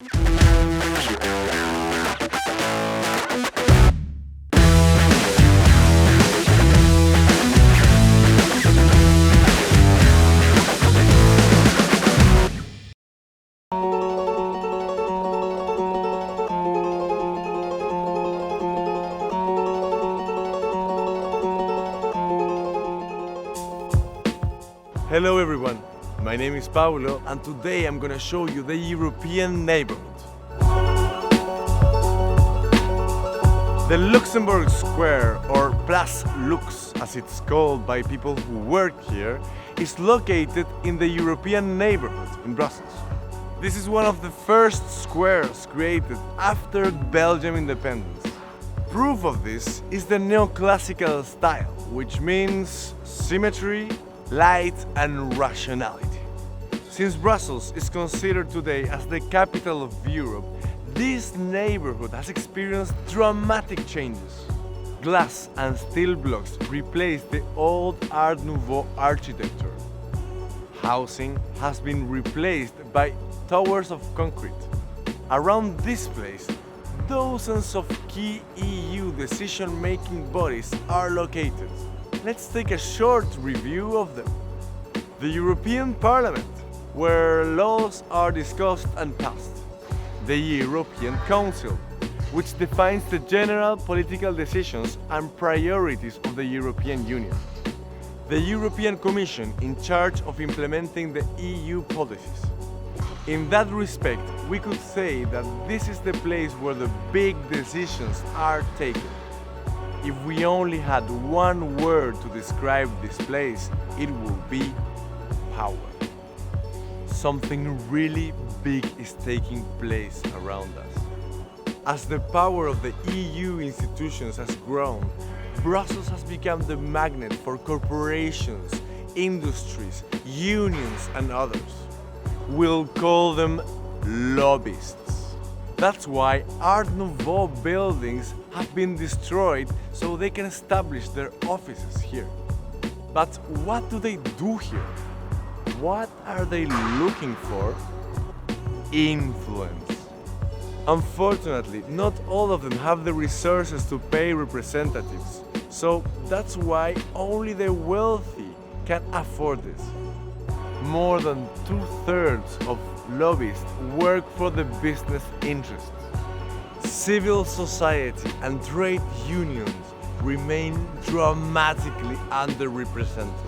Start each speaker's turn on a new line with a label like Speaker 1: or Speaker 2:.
Speaker 1: Hello everyone, my name is Paulo and today I'm gonna show you the European neighborhood. The Luxembourg Square, or Place Lux as it's called by people who work here, is located in the European neighborhood in Brussels. This is one of the first squares created after Belgium independence. Proof of this is the neoclassical style, which means symmetry, light and rationality. Since Brussels is considered today as the capital of Europe, this neighborhood has experienced dramatic changes. Glass and steel blocks replaced the old Art Nouveau architecture. Housing has been replaced by towers of concrete. Around this place, dozens of key EU decision-making bodies are located. Let's take a short review of them. The European Parliament, where laws are discussed and passed. The European Council, which defines the general political decisions and priorities of the European Union. The European Commission, in charge of implementing the EU policies. In that respect, we could say that this is the place where the big decisions are taken. If we only had one word to describe this place, it would be power. Something really big is taking place around us. As the power of the EU institutions has grown, Brussels has become the magnet for corporations, industries, unions and others. We'll call them lobbyists. That's why Art Nouveau buildings have been destroyed so they can establish their offices here. But what do they do here? What are they looking for? Influence. Unfortunately, not all of them have the resources to pay representatives, so that's why only the wealthy can afford this. More than 2/3 of lobbyists work for the business interests. Civil society and trade unions remain dramatically underrepresented.